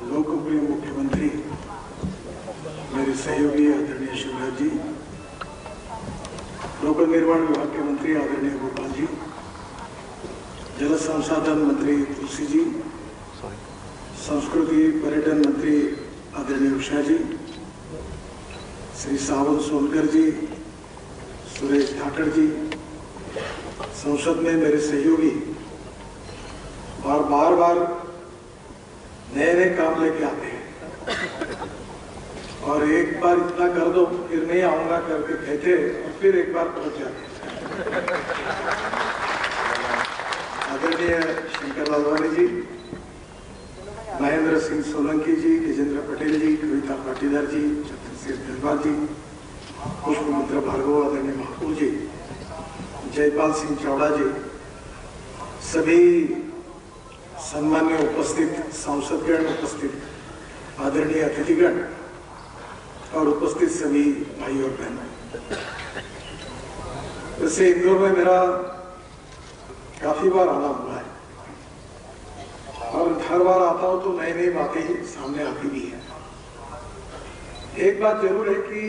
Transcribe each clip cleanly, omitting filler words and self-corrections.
लोकप्रिय मुख्यमंत्री मेरे सहयोगी आदरणीय शिवराज जी, लोक निर्माण विभाग के मंत्री आदरणीय गोपाल जी, जल संसाधन मंत्री तुलसी जी, संस्कृति पर्यटन मंत्री आदरणीय उषा जी, श्री सावंत सोनकर जी, सुरेश ठाकर जी, संसद में मेरे सहयोगी और बार नए नए काम लेके आते हैं और एक बार इतना कर दो फिर नहीं आऊंगा करके कहते और फिर एक बार पहुंच जाते। आदरणीय शंकर लालवानी जी, महेंद्र सिंह सोलंकी जी, गजेंद्र पटेल जी, कविता पाटीदार जी, चंद्रशेखर गंगवार जी, पुष्पमित्र भार्गव, आदरणीय महापौर जी, जयपाल सिंह चौड़ा जी, सभी सम्मान्य उपस्थित सांसदगण, उपस्थित आदरणीय अतिथिगण और उपस्थित सभी भाई और बहनों। वैसे इंदौर में मेरा काफी बार आना हुआ है और हर बार आता हूं तो नई नई बातें ही सामने आती भी है। एक बात जरूर है कि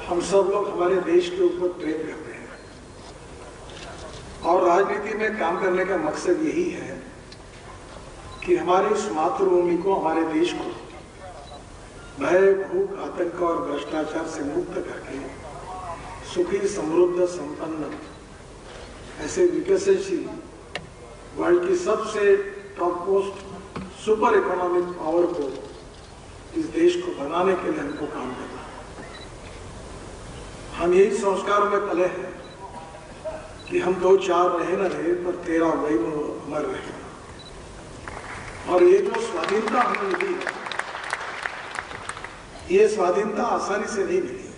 हम सब लोग हमारे देश के ऊपर प्रेम करते हैं और राजनीति में काम करने का मकसद यही है कि हमारे इस मातृभूमि को, हमारे देश को भय, भूख, आतंक और भ्रष्टाचार से मुक्त करके सुखी, समृद्ध, संपन्न, ऐसे विकसनशील वर्ल्ड की सबसे top most super economic power को, इस देश को बनाने के लिए हमको काम करना है। हम यही संस्कारों में पले हैं कि हम 2-4 रहे न रहे पर 13 वही अमर रहे। और ये जो स्वाधीनता हमें मिली है, ये स्वाधीनता आसानी से नहीं मिली है।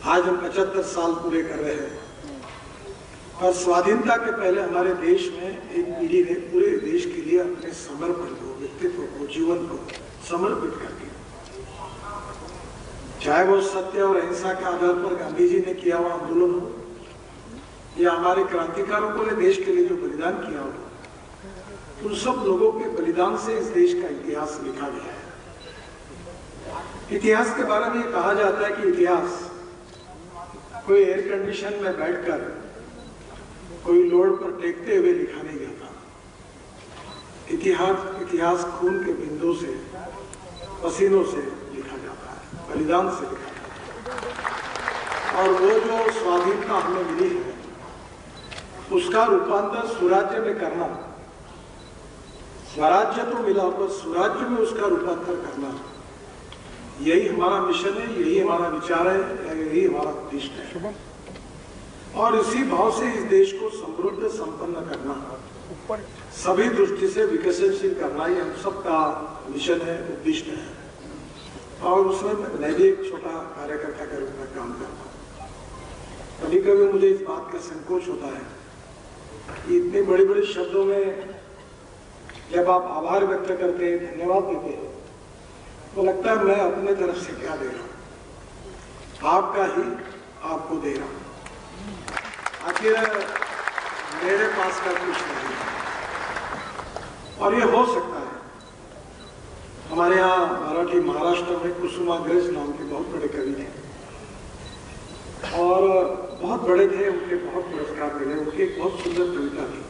आज हम 75 साल पूरे कर रहे हैं और स्वाधीनता के पहले हमारे देश में एक पीढ़ी ने पूरे देश के लिए अपने समर्पण को, व्यक्तित्व को, जीवन को समर्पित कर दिया। चाहे वो सत्य और अहिंसा के आधार पर गांधी जी ने किया हुआ आंदोलन हो या हमारे क्रांतिकारों को ने देश के लिए जो बलिदान किया हो, उन सब लोगों के बलिदान से इस देश का इतिहास लिखा गया है। इतिहास के बारे में कहा जाता है कि इतिहास कोई एयर कंडीशन में बैठकर कोई लोड पर टेकते हुए लिखा नहीं जाता। इतिहास खून के बिंदु से, पसीनों से लिखा जाता है, बलिदान से लिखा जाता है। और वो जो स्वाधीनता हमें मिली है उसका रूपांतर स्वराज्य में करना, स्वराज्य तो मिला पर स्वराज्य में उसका रूपांतर करना, यही हमारा मिशन है, यही हमारा विचार है, यही हमारा उद्देश्य है। और इसी भाव से इस देश को समृद्ध, संपन्न करना, सभी दृष्टि से विकसनशील करना, ये हम सबका मिशन है, उद्देश्य है। और उसमें मैं भी एक छोटा कार्यकर्ता के रूप में काम करता हूँ। कभी कभी मुझे इस बात का संकोच होता है कि इतने बड़े बड़े शब्दों में जब आप आभार व्यक्त करते हैं, धन्यवाद देते हैं, तो लगता है मैं अपने तरफ से क्या दे रहा हूं, आपका ही आपको दे रहा हूं। आखिर मेरे पास का कुछ नहीं है। और ये हो सकता है, हमारे यहाँ मराठी महाराष्ट्र में कुसुमाग्रज नाम के बहुत बड़े कवि थे और बहुत बड़े थे, उनके बहुत पुरस्कार मिले। उनकी एक बहुत सुंदर कविता थी,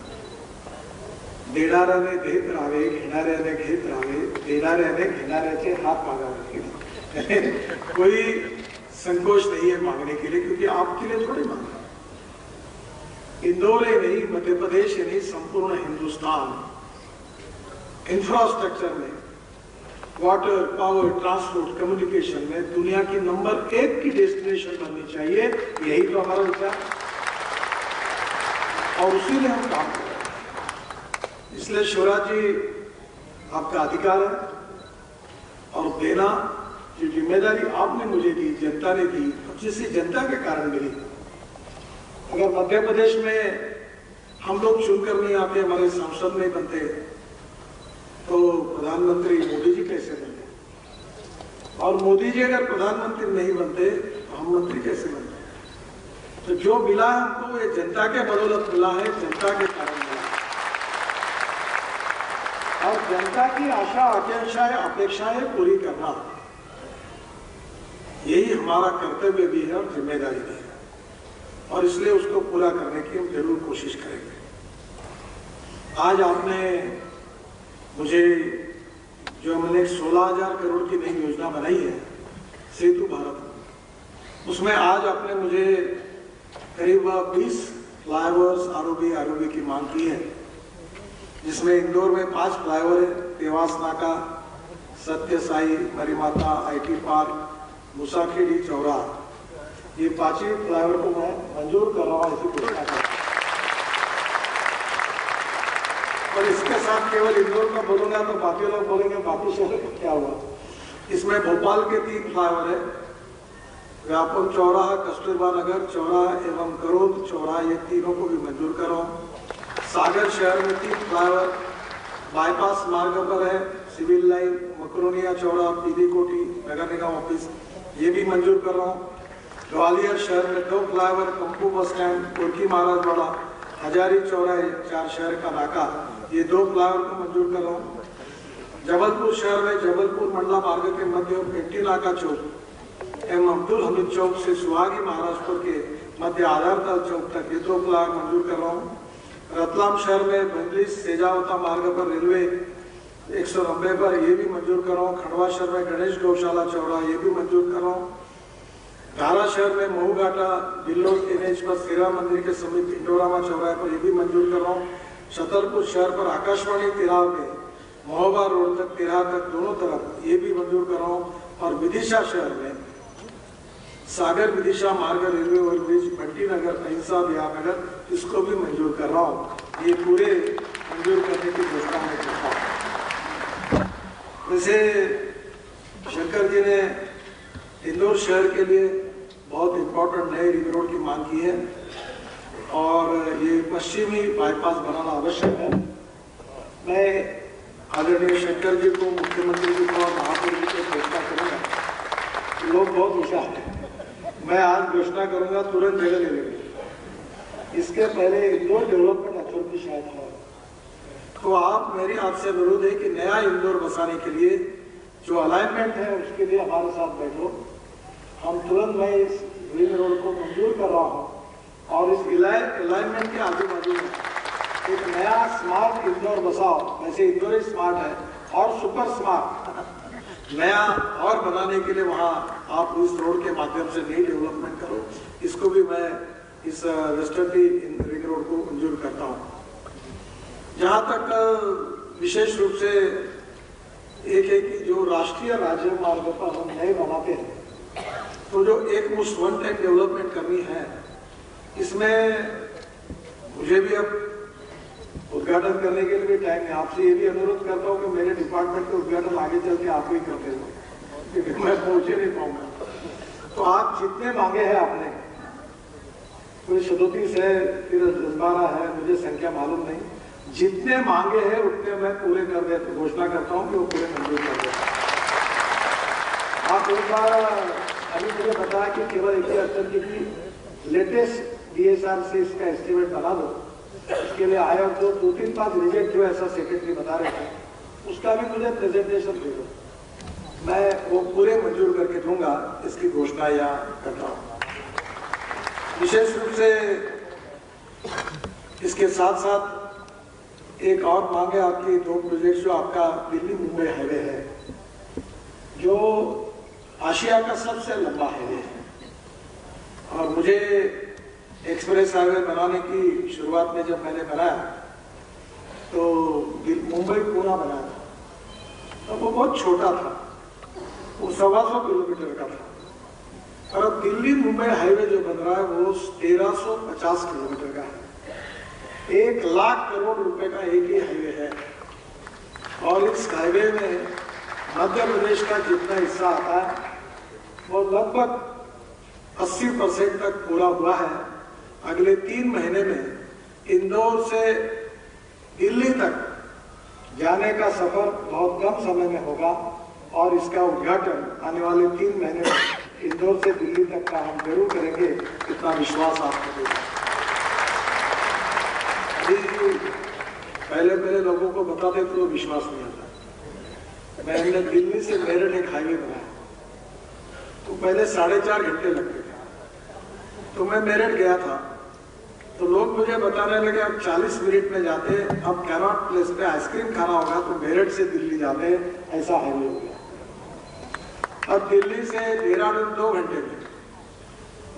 देणाऱ्याने देत राहावे, घेणाऱ्याने घेत राहावे, देणाऱ्याने घेणाऱ्याचे हात मागावे। कोई संकोच नहीं है मांगने के लिए, क्योंकि आपके लिए थोड़ी मांगा। इंदौर ही नहीं, मध्य प्रदेश ही नहीं, संपूर्ण हिंदुस्तान इंफ्रास्ट्रक्चर में, वाटर, पावर, ट्रांसपोर्ट, कम्युनिकेशन में दुनिया की नंबर 1 की डेस्टिनेशन बननी चाहिए, यही तो हमारा विचार। और उसी में हम काम कर रहे हैं। इसलिए शिवराज जी, आपका अधिकार है और देना जो जिम्मेदारी आपने मुझे दी, जनता ने दी, जिससे जनता के कारण मिली। अगर मध्य प्रदेश में हम लोग चुनकर नहीं आते, हमारे सांसद नहीं बनते, तो प्रधानमंत्री मोदी जी कैसे बनते? और मोदी जी अगर प्रधानमंत्री नहीं बनते तो हम मंत्री कैसे बनते? तो जो मिला है हमको, ये जनता के बदौलत मिला है, जनता के कारण मिला है। और जनता की आशा आकांक्षाएं अपेक्षाएं पूरी करना, यही हमारा कर्तव्य भी है और जिम्मेदारी भी है, और इसलिए उसको पूरा करने की हम जरूर कोशिश करेंगे। आज आपने मुझे जो हमने 16,000 करोड़ की नई योजना बनाई है सेतु भारत, उसमें आज आपने मुझे करीब 20 फ्लाईओवर्स आरओबी की मांग की है, जिसमें इंदौर में 5 फ्लाईओवर है, देवास नाका, सत्य साई, मरीमाता, IT पार्क, मुसाखेड़ी, चौराहा। ये 5 ही फ्लाईओवर को मैं मंजूर कर रहा हूँ ऐसी घोषणा कर। और इसके साथ केवल इंदौर का बोलूंगा तो बाकी लोग बोलेंगे बाकी शहर का क्या हुआ। इसमें भोपाल के 3 फ्लाईओवर है, व्यापम चौराहा, कस्तूरबा नगर चौराहा एवं करोद चौराहा, ये तीनों को भी मंजूर कर रहा हूँ। सागर शहर में 3 फ्लाईओवर बाईपास मार्ग पर है, सिविल लाइन, मकरोनिया चौराहा, पीली कोठी, नगर निगम ऑफिस, ये भी मंजूर कर रहा हूँ। ग्वालियर शहर में 2 flyover, Kampu bus stand, कोरकी Maharajwada, Hazari चौराहे, 4 शहर का नाका, ये 2 फ्लाईओवर को मंजूर कर रहा हूँ। जबलपुर शहर में जबलपुर मंडला मार्ग के मध्य पेटी नाका चौक एवं अब्दुल हमीद चौक से सुहागी महाराजपुर के मध्य आधारताल चौक तक ये 2 फ्लाईओवर मंजूर कर रहा हूँ। रतलाम शहर में बंगली सेजावता मार्ग पर रेलवे 190 पर ये भी मंजूर कर रहा हूँ। खंडवा शहर में गणेश गौशाला चौराहा, ये भी मंजूर कर रहा हूँ। धारा शहर में महू घाटा बिल्लो NH पर श्री राम मंदिर के समीप इंडोरामा चौराहे पर ये भी मंजूर कर रहा हूँ। छतरपुर शहर पर आकाशवाणी तिराहा में महोबा रोड तक तिराहा तक दोनों तरफ ये भी मंजूर कर रहा हूँ। और विदिशा शहर में सागर विदिशा मार्ग रेलवे ओवरब्रिज बंटी नगर अहिंसा बिहार नगर, इसको भी मंजूर कर रहा हूँ। ये पूरे मंजूर करने की घोषणा मैं करता हूँ। वैसे शंकर जी ने इंदौर शहर के लिए बहुत इम्पोर्टेंट नए रिंग रोड की मांग की है, और ये पश्चिमी बाईपास बनाना आवश्यक है। मैं आदरणीय शंकर जी को, मुख्यमंत्री जी को और महापौर जी को घोषणा करूँगा। लोग बहुत होशियार हैं, मैं आज घोषणा करूँगा तुरंत जगह ले लेंगे। इसके पहले इंदौर डेवलपमेंट अथॉरिटी शायद है, तो आप मेरी आपसे अनुरोध है कि नया इंदौर बसाने के लिए जो अलाइनमेंट है उसके लिए हमारे साथ बैठो। हम तुरंत मैं इस रिंग रोड को मंजूर कर रहा हूँ, और इस अलाइनमेंट के आजू बाजू में एक नया स्मार्ट इंदौर बसाओ। वैसे इंदौर ही स्मार्ट है और सुपर स्मार्ट नया और बनाने के लिए वहाँ आप इस रोड के माध्यम से नई डेवलपमेंट करो। इसको भी मैं इस वेस्टर्नली रिंग रोड को मंजूर करता हूँ। जहाँ तक विशेष रूप से एक है कि जो राष्ट्रीय राज्य मार्ग पर हम नए बनाते हैं, तो जो एक मुश्त वन टाइम डेवलपमेंट करनी है, इसमें मुझे भी अब उद्घाटन करने के लिए भी टाइम है। आपसे ये भी अनुरोध करता हूँ कि मेरे डिपार्टमेंट के उद्घाटन आगे चल के आप ही करते हो, क्योंकि मैं पहुंचे नहीं पाऊंगा। तो आप जितने मांगे हैं आपने, कोई 37 है, फिर 12 है, मुझे संख्या मालूम नहीं, जितने मांगे हैं उतने मैं पूरे कर दे, तो घोषणा करता हूँ कि वो पूरे मंजूर कर दे। आप एक बार अभी मुझे बताया कि केवल एक ही अड़चन की लेटेस्ट DSR से इसका एस्टिमेट बना दो, इसके लिए आया तो 2-3-5 रिजेक्ट हुआ, ऐसा सेक्रेटरी बता रहे थे, उसका भी मुझे प्रेजेंटेशन दे दो, मैं वो पूरे मंजूर करके दूंगा। इसकी घोषणा यहाँ करता हूँ। विशेष रूप से इसके साथ साथ एक और मांग है आपकी, 2 प्रोजेक्ट जो आपका दिल्ली मुंबई हाईवे है, जो आशिया का सबसे लंबा हाईवे है, और मुझे एक्सप्रेस हाईवे बनाने की शुरुआत में जब मैंने बनाया तो मुंबई पुणे बनाया था, तो वो बहुत छोटा था, वो 125 किलोमीटर का था। और अब दिल्ली मुंबई हाईवे जो बन रहा है वो 1350 किलोमीटर का है। 1 लाख करोड़ रुपए का एक ही हाईवे है, और इस हाईवे में मध्य प्रदेश का जितना हिस्सा आता है वो लगभग 80% तक पूरा हुआ है। अगले 3 महीने में इंदौर से दिल्ली तक जाने का सफर बहुत कम समय में होगा, और इसका उद्घाटन आने वाले 3 महीने में इंदौर से दिल्ली तक का हम जरूर करेंगे, इतना विश्वास आपको देगा। पहले पहले लोगों को बताते तो विश्वास नहीं आता। मैंने दिल्ली से मेरठ एक हाईवे बनाया तो पहले 4.5 घंटे लगते थे। तो मैं मेरठ गया था तो लोग मुझे बताने लगे अब 40 मिनट में जाते, अब कैनॉट प्लेस पे आइसक्रीम खाना होगा तो मेरठ से दिल्ली जाते, ऐसा हाईवे हो गया। अब दिल्ली से देहरादून 2 घंटे में,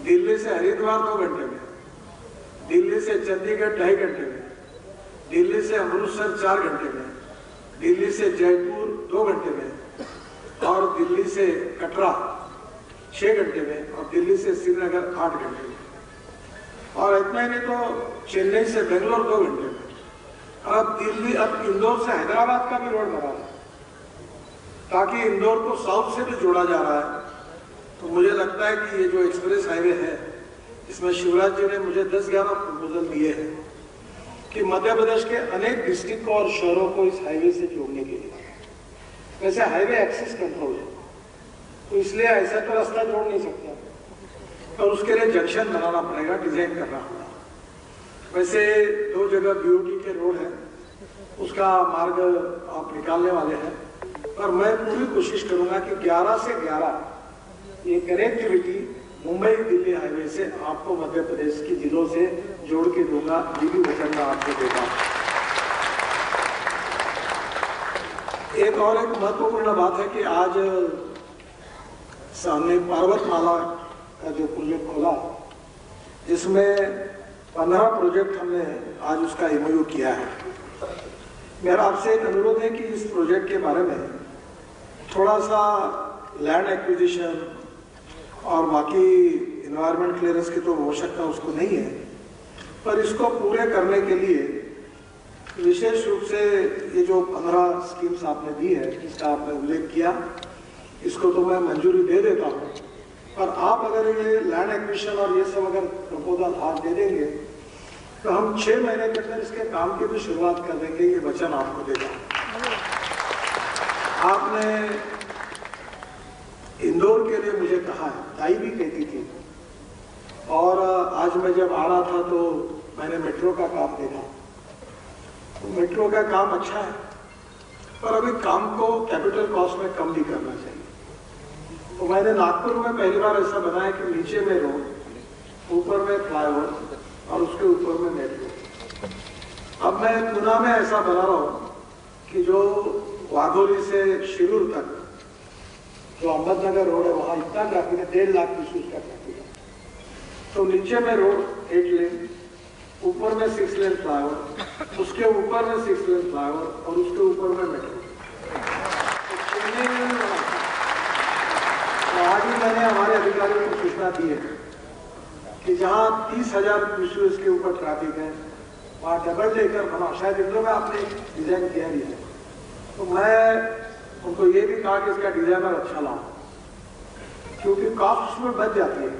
दिल्ली से हरिद्वार 2 घंटे में, दिल्ली से चंडीगढ़ 2.5 घंटे में, दिल्ली से अमृतसर 4 घंटे में, दिल्ली से जयपुर 2 घंटे में और दिल्ली से कटरा 6 घंटे में और दिल्ली से श्रीनगर 8 घंटे में और इतना ही नहीं तो चेन्नई से बेंगलोर 2 घंटे में। अब इंदौर से हैदराबाद का भी रोड बना है ताकि इंदौर को साउथ से भी जोड़ा जा रहा है। तो मुझे लगता है कि ये जो एक्सप्रेस हाईवे है इसमें शिवराज जी ने मुझे 10-11 प्रपोजल दिए हैं कि मध्य प्रदेश के अनेक डिस्ट्रिक्ट और शहरों को इस हाईवे से जोड़ने के लिए। वैसे हाईवे एक्सेस कंट्रोल है तो इसलिए ऐसा तो रास्ता जोड़ नहीं सकता और उसके लिए जंक्शन बनाना पड़ेगा, डिजाइन करना होगा। वैसे 2 जगह बीओटी के रोड है, उसका मार्ग आप निकालने वाले हैं और मैं पूरी कोशिश करूंगा कि 11 से 11 ये कनेक्टिविटी मुंबई दिल्ली हाईवे से आपको मध्य प्रदेश के जिलों से जोड़ के दूंगा। ये भी वचन मैं आपको देता हूं। एक महत्वपूर्ण बात है कि आज सामने पर्वतमाला का जो प्रोजेक्ट खोला जिसमें 15 प्रोजेक्ट हमने आज उसका एमओयू किया है। मेरा आपसे एक अनुरोध है कि इस प्रोजेक्ट के बारे में थोड़ा सा लैंड एक्विजिशन और बाकी इन्वायरमेंट क्लियरेंस की तो आवश्यकता उसको नहीं है, पर इसको पूरे करने के लिए विशेष रूप से ये जो 15 स्कीम्स आपने दी है इसका आपने उल्लेख किया, इसको तो मैं मंजूरी दे देता हूँ। पर आप अगर ये लैंड एक्विजिशन और ये सब अगर प्रपोजल आज दे देंगे तो हम 6 महीने के अंदर इसके काम की भी शुरुआत कर देंगे। ये वचन आपको देता हूँ। आपने इंदौर के लिए मुझे कहा है, ताई भी कहती थी और आज मैं जब आ रहा था तो मैंने मेट्रो का काम देखा। तो मेट्रो का काम अच्छा है पर अभी काम को कैपिटल कॉस्ट में कम भी करना चाहिए। तो मैंने नागपुर में पहली बार ऐसा बनाया कि नीचे में रोड, ऊपर में फ्लाईओवर और उसके ऊपर में मेट्रो। अब मैं पुणे में ऐसा बना रहा हूँ कि जो वाघोली से शिरूर तक जो अहमदनगर रोड है वहां इतना ट्रैफिक है, 1.5 लाख विशुद्ध का ट्रैफिक है। तो नीचे में रोड 8 लेन, ऊपर में 6 लेन फ्लाईओवर, उसके ऊपर में 6 लेन फ्लाईओवर और उसके ऊपर में मेट्रो। तो आज ही मैंने हमारे अधिकारियों को सूचना दी है कि जहां 30,000 क्यूसेक्स के ऊपर ट्रैफिक है वहां डबल डेकर बना, शायद इंदौर में आपने डिजाइन किया ही है। तो मैं उनको ये भी कहा कि इसका डिजाइनर अच्छा लाओ क्योंकि कॉस्ट उसमें बच जाती है।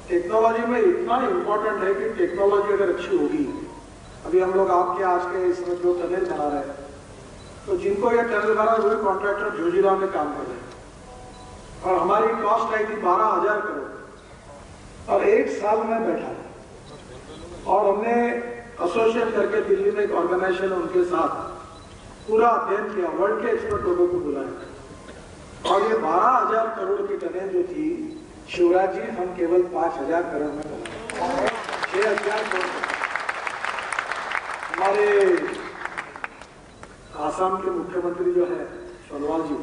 टेक्नोलॉजी में इतना इंपॉर्टेंट है कि टेक्नोलॉजी अगर अच्छी होगी, अभी हम लोग आपके आज के इसमें जो टनल बना रहे हैं तो जिनको ये टनल बना है वही कॉन्ट्रैक्टर जोजिला में काम कर रहे हैं और हमारी कॉस्ट आई थी 12,000 करोड़ और 1 साल में बैठा और हमने एसोसिएट करके दिल्ली में एक ऑर्गेनाइजेशन है उनके साथ पूरा अध्ययन किया, वर्ल्ड के एक्सपर्ट लोगों को बुलाया और ये 12,000 करोड़ की टनेल जो थी शिवराज जी हम केवल 5,000 करोड़ में बनाए, 6,000 करोड़। हमारे आसाम के मुख्यमंत्री जो है सोनोवाल जी,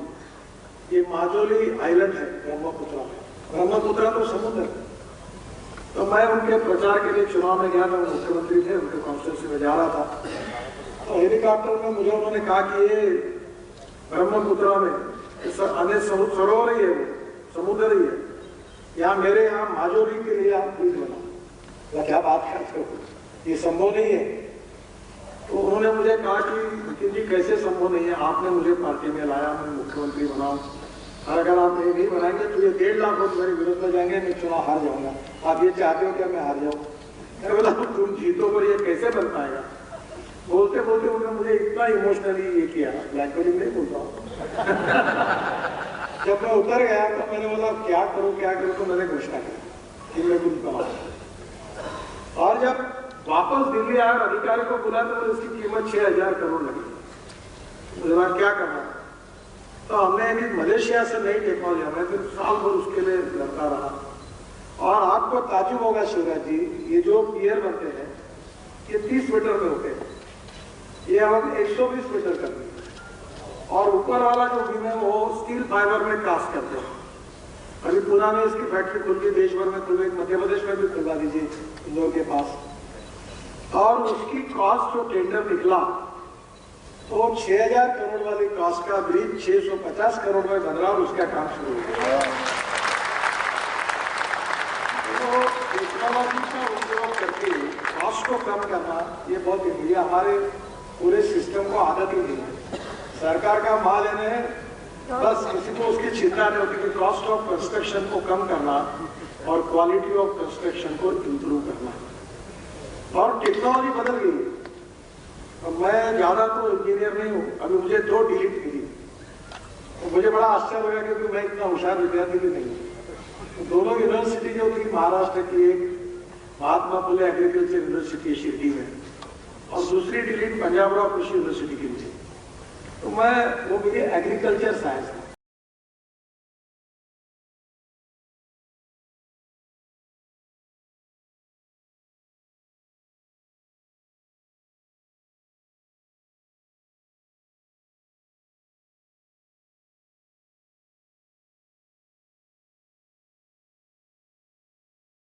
ये माजोली आइलैंड है ब्रह्मपुत्रा में, ब्रह्मपुत्रा तो समुद्र है। तो मैं उनके प्रचार के लिए चुनाव में गया था, वो मुख्यमंत्री थे, उनके कॉन्स्टिट्यूंसी में जा रहा था। तो हेलीकॉप्टर में मुझे उन्होंने कहा कि ये ब्रह्मपुत्रा में अन्य सरोवर ही है, वो समुद्र ही है, यहाँ मेरे यहाँ माजोली के लिए आप ब्रिज बना, क्या बात करते हो, ये संभव नहीं है। तो उन्होंने मुझे कहा कि नितिन जी कैसे संभव नहीं है, आपने मुझे पार्टी में लाया, मैं मुख्यमंत्री बनाऊं और अगर आप ये नहीं बनाएंगे तो ये 1.5 लाख वोट मेरे विरोध में जाएंगे, मैं चुनाव हार जाऊंगा। आप ये चाहते हो कि मैं हार जाऊं? मैंने बोला तुम जीतो पर ये कैसे बन पाएगा। बोलते बोलते उन्होंने मुझे इतना इमोशनली ये किया, ब्लैकमेलिंग नहीं बोलता हूँ। जब मैं उतर गया तो मैंने बोला क्या करूं, तो मैंने घोषणा की कि मैं कुछ बनाऊं। और जब वापस दिल्ली आया और अधिकारी को बुलाया तो इसकी कीमत 6,000 करोड़ लगी। मुझे लगा क्या करना, तो हमने एक मलेशिया से नई टेक्नोलॉजी, हमें फिर साल भर उसके लिए लड़ता रहा। और आपको ताजुब होगा शिवराज जी, ये जो पियर बनते हैं ये 30 मीटर में होते हैं, ये हम 120 मीटर करते हैं। और ऊपर वाला जो बीम है वो स्टील फाइबर में कास्ट करते हैं। अभी पुणे में इसकी फैक्ट्री खुल गई, देश भर में खुल गई, मध्य प्रदेश में भी खुलवा दीजिए इंदौर के पास। और उसकी कॉस्ट जो टेंडर निकला तो 6,000 करोड़ वाली कॉस्ट का ब्रिज 650 करोड़ में बन रहा और उसका काम शुरू हो गया। तो टेक्नोलॉजी का उपयोग करके कॉस्ट को कम करना ये बहुत जरूरी है। हमारे पूरे सिस्टम को आदत ही नहीं है, सरकार का माल लेने है, बस किसी को उसकी चिंता नहीं होती कि कॉस्ट ऑफ कंस्ट्रक्शन को कम करना और क्वालिटी ऑफ कंस्ट्रक्शन को इम्प्रूव करना। और टेक्नोलॉजी बदल गई है। मैं ज्यादा तो इंजीनियर नहीं हूँ, अभी मुझे 2 डिलीट मिली तो मुझे बड़ा आश्चर्य लगा क्योंकि मैं इतना होशियार विद्यार्थी भी नहीं हूँ। तो दोनों यूनिवर्सिटी जो थी महाराष्ट्र की, एक महात्मा फुले एग्रीकल्चर यूनिवर्सिटी शिरडी में और दूसरी डिलीट पंजाब राव कृषि यूनिवर्सिटी की थी। तो मैं वो मिली एग्रीकल्चर साइंस।